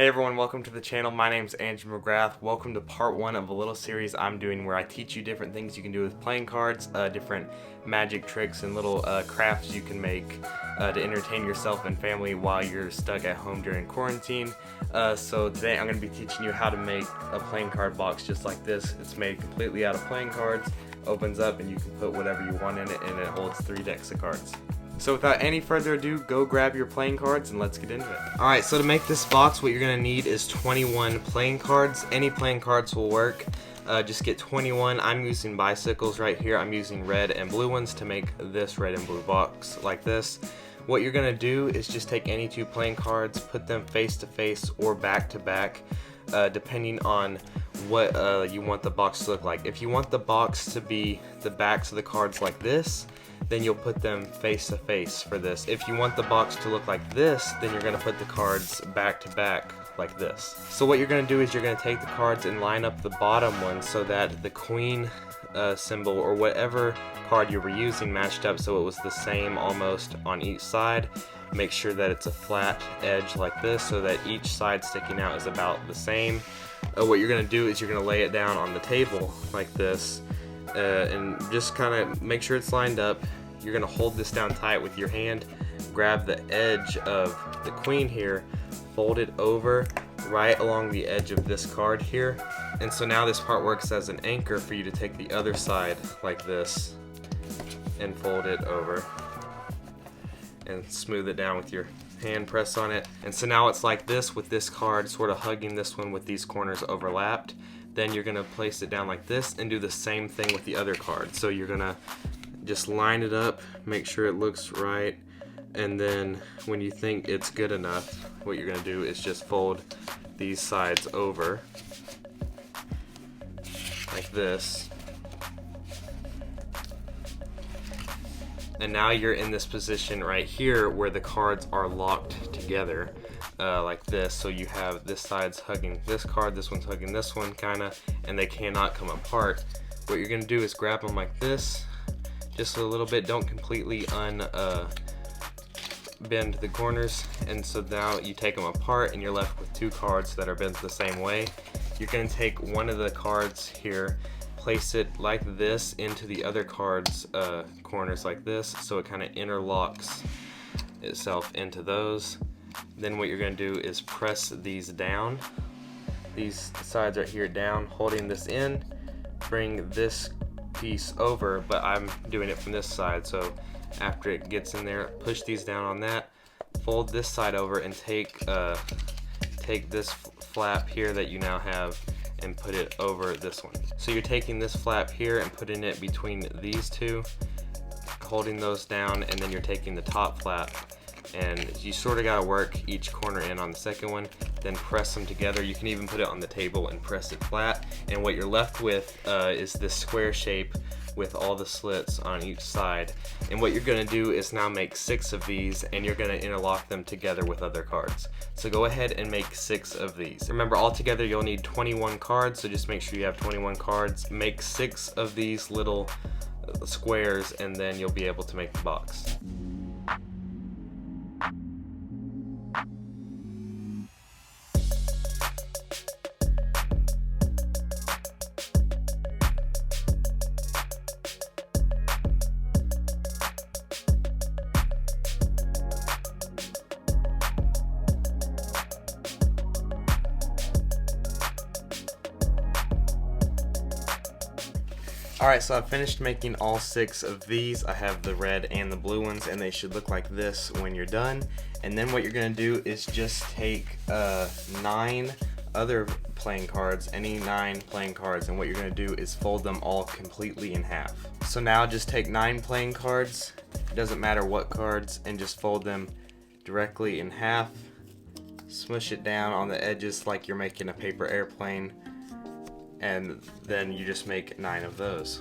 Hey everyone, welcome to the channel. My name's McGrath. Welcome to part one of a little series I'm doing where I teach you different things you can do with playing cards, different magic tricks and little crafts you can make to entertain yourself and family while you're stuck at home during quarantine. So today I'm going to be teaching you how to make a playing card box just like this. It's made completely out of playing cards, opens up and you can put whatever you want in it, and it holds 3 decks of cards. So without any further ado, go grab your playing cards and let's get into it. Alright, so to make this box, what you're going to need is 21 playing cards. Any playing cards will work. Just get 21. I'm using bicycles right here. I'm using red and blue ones to make this red and blue box like this. What you're going to do is just take any 2 playing cards, put them face to face or back to back, depending on what you want the box to look like. If you want the box to be the backs of the cards like this, then you'll put them face to face for this. If you want the box to look like this, then you're going to put the cards back to back like this. So what you're going to do is you're going to take the cards and line up the bottom one so that the queen symbol or whatever card you were using matched up so it was the same almost on each side. Make sure that it's a flat edge like this so that each side sticking out is about the same. What you're going to do is you're going to lay it down on the table like this and just kind of make sure it's lined up. You're going to hold this down tight with your hand, grab the edge of the queen here, fold it over right along the edge of this card here, and so now this part works as an anchor for you to take the other side like this and fold it over and smooth it down with your hand, press on it, and so now it's like this with this card sort of hugging this one with these corners overlapped. Then you're going to place it down like this and do the same thing with the other card. So you're going to just line it up, make sure it looks right, and then when you think it's good enough, what you're going to do is just fold these sides over like this. And now you're in this position right here where the cards are locked together like this. So you have this side's hugging this card, this one's hugging this one kinda, and they cannot come apart. What you're gonna do is grab them like this, just a little bit, don't completely bend the corners, and so now you take them apart and you're left with 2 cards that are bent the same way. You're gonna take one of the cards here, place it like this into the other card's corners like this, so it kind of interlocks itself into those. Then what you're going to do is press these down, these sides right here down, holding this in, bring this piece over, but I'm doing it from this side, so after it gets in there, push these down on that, fold this side over and take this flap here that you now have and put it over this one. So you're taking this flap here and putting it between these 2, holding those down, and then you're taking the top flap and you sort of got to work each corner in on the second one, then press them together. You can even put it on the table and press it flat, and what you're left with is this square shape with all the slits on each side. And what you're going to do is now make 6 of these, and you're going to interlock them together with other cards. So go ahead and make 6 of these. Remember, altogether you'll need 21 cards, so just make sure you have 21 cards. Make 6 of these little squares, and then you'll be able to make the box. Alright, so I've finished making all 6 of these. I have the red and the blue ones, and they should look like this when you're done. And then what you're going to do is just take 9 other playing cards, any 9 playing cards, and what you're going to do is fold them all completely in half. So now just take 9 playing cards, it doesn't matter what cards, and just fold them directly in half. Smush it down on the edges like you're making a paper airplane, and then you just make 9 of those.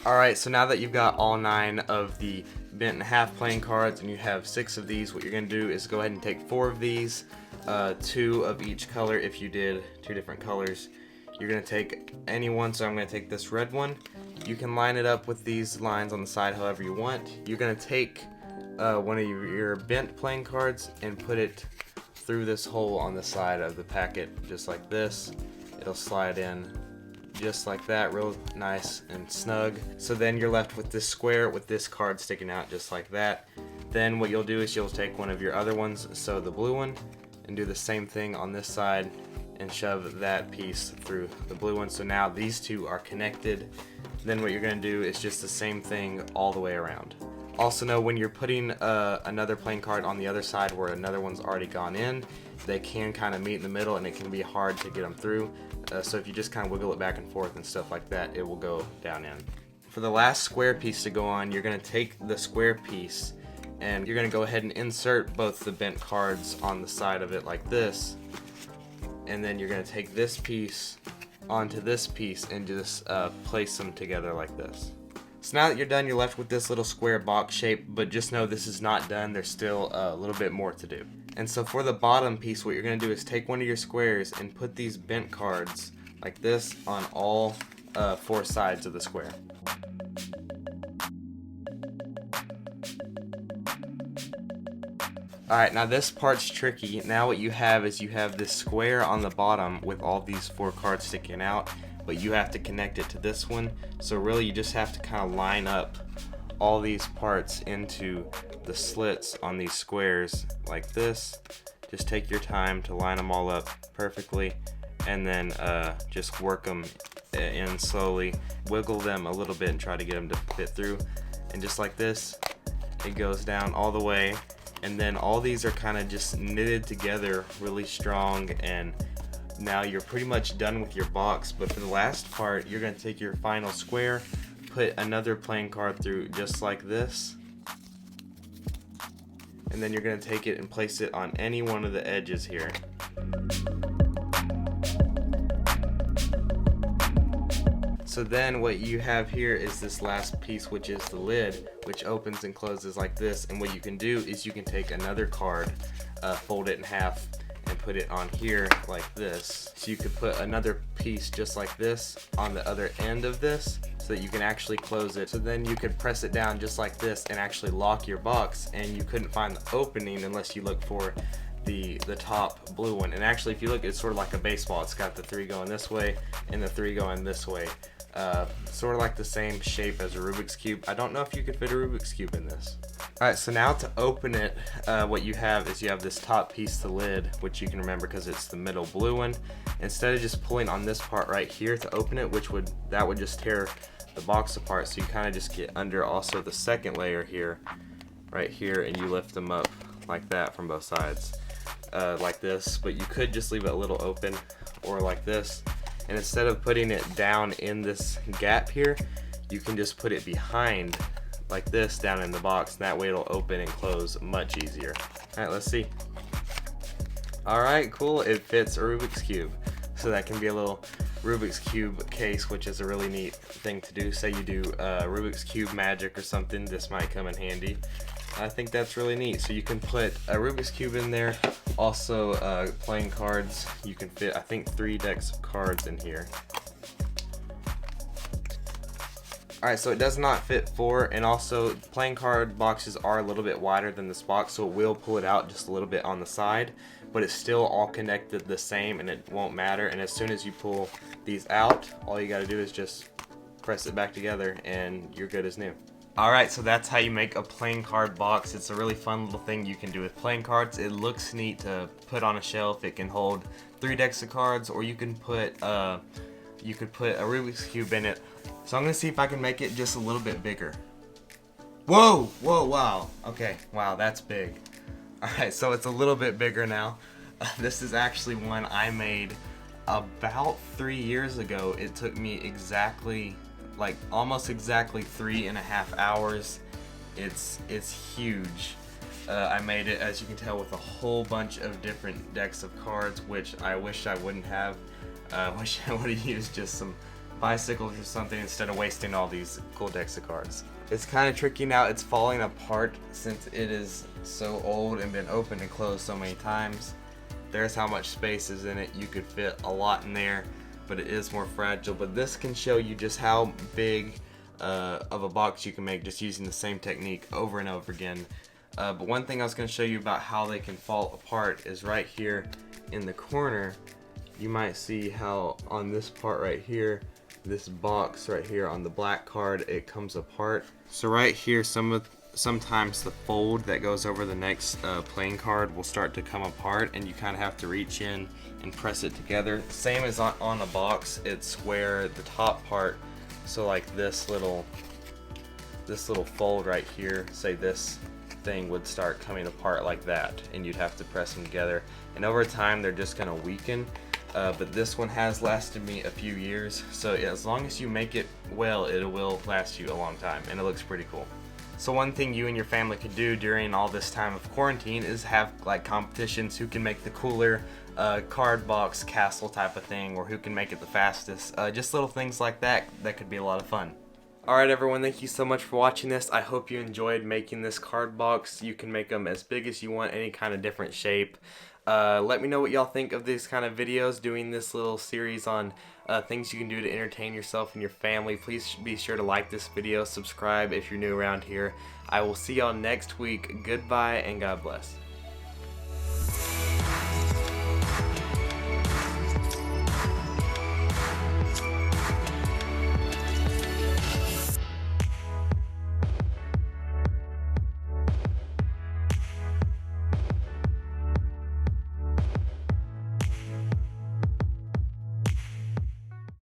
Alright, so now that you've got all 9 of the bent in half playing cards and you have 6 of these, what you're going to do is go ahead and take 4 of these, 2 of each color if you did 2 different colors. you're going to take any one, so I'm going to take this red one. You can line it up with these lines on the side however you want. You're going to take one of your bent playing cards and put it through this hole on the side of the packet, just like this. It'll slide in just like that, real nice and snug. So then you're left with this square with this card sticking out just like that. Then what you'll do is you'll take one of your other ones, so the blue one, and do the same thing on this side and shove that piece through the blue one. So now these two are connected. Then what you're going to do is just the same thing all the way around. Also know when you're putting another playing card on the other side where another one's already gone in, they can kind of meet in the middle and it can be hard to get them through. So if you just kind of wiggle it back and forth and stuff like that, it will go down in. For the last square piece to go on, you're going to take the square piece and you're going to go ahead and insert both the bent cards on the side of it like this. And then you're going to take this piece onto this piece and just place them together like this. So now that you're done, you're left with this little square box shape, but just know this is not done. There's still a little bit more to do. And so for the bottom piece, what you're going to do is take one of your squares and put these bent cards like this on all 4 sides of the square. Alright, now this part's tricky. Now what you have is you have this square on the bottom with all these 4 cards sticking out, but you have to connect it to this one. So really you just have to kind of line up all these parts into the slits on these squares like this. Just take your time to line them all up perfectly, and then just work them in slowly. Wiggle them a little bit and try to get them to fit through. And just like this, it goes down all the way. And then all these are kind of just knitted together really strong, and now you're pretty much done with your box. But for the last part, you're going to take your final square, put another playing card through just like this, and then you're going to take it and place it on any one of the edges here. So then what you have here is this last piece, which is the lid, which opens and closes like this. And what you can do is you can take another card, fold it in half, and put it on here like this. So you could put another piece just like this on the other end of this so that you can actually close it. So then you could press it down just like this and actually lock your box, and you couldn't find the opening unless you look for the top blue one. And actually if you look, it's sort of like a baseball. It's got the 3 going this way and the 3 going this way. Sort of like the same shape as a Rubik's Cube. I don't know if you could fit a Rubik's Cube in this. Alright, so now to open it, what you have is you have this top piece, the lid, which you can remember because it's the middle blue one. Instead of just pulling on this part right here to open it, that would just tear the box apart, so you kind of just get under also the second layer here, right here, and you lift them up like that from both sides, like this. But you could just leave it a little open, or like this. And instead of putting it down in this gap here, you can just put it behind like this down in the box, and that way it'll open and close much easier. Alright, let's see. Alright, cool, it fits a Rubik's Cube. So that can be a little Rubik's Cube case, which is a really neat thing to do. Say you do Rubik's Cube magic or something, this might come in handy. I think that's really neat. So you can put a Rubik's Cube in there, also playing cards. You can fit, I think, 3 decks of cards in here. Alright, so it does not fit 4, and also playing card boxes are a little bit wider than this box, so it will pull it out just a little bit on the side, but it's still all connected the same and it won't matter. And as soon as you pull these out, all you gotta do is just press it back together and you're good as new. Alright, so that's how you make a playing card box. It's a really fun little thing you can do with playing cards. It looks neat to put on a shelf. It can hold 3 decks of cards, or you can put a Rubik's Cube in it. So I'm gonna see if I can make it just a little bit bigger. Whoa, whoa, wow. Okay, wow, that's big. Alright, so it's a little bit bigger now. This is actually one I made about 3 years ago. It took me exactly, like almost exactly 3.5 hours. It's huge. I made it, as you can tell, with a whole bunch of different decks of cards, which I wish I wouldn't have. Wish I would have used just some bicycles or something instead of wasting all these cool decks of cards. It's kind of tricky now. It's falling apart since it is so old and been opened and closed so many times. There's how much space is in it. You could fit a lot in there. but it is more fragile. But this can show you just how big of a box you can make just using the same technique over and over again. But one thing I was going to show you about how they can fall apart is right here in the corner. You might see how on this part right here, this box right here on the black card, it comes apart. So right here, sometimes the fold that goes over the next playing card will start to come apart, and you kind of have to reach in and press it together. Same as on a box, it's where the top part, so like this little fold right here, say this thing would start coming apart like that, and you'd have to press them together, and over time they're just gonna weaken. But this one has lasted me a few years, so as long as you make it well, it will last you a long time, and it looks pretty cool. So one thing you and your family could do during all this time of quarantine is have like competitions who can make the cooler card box castle type of thing, or who can make it the fastest. Just little things like that could be a lot of fun. Alright everyone, thank you so much for watching this. I hope you enjoyed making this card box. You can make them as big as you want, any kind of different shape. Let me know what y'all think of these kind of videos, doing this little series on things you can do to entertain yourself and your family. Please be sure to like this video, subscribe if you're new around here. I will see y'all next week. Goodbye and God bless.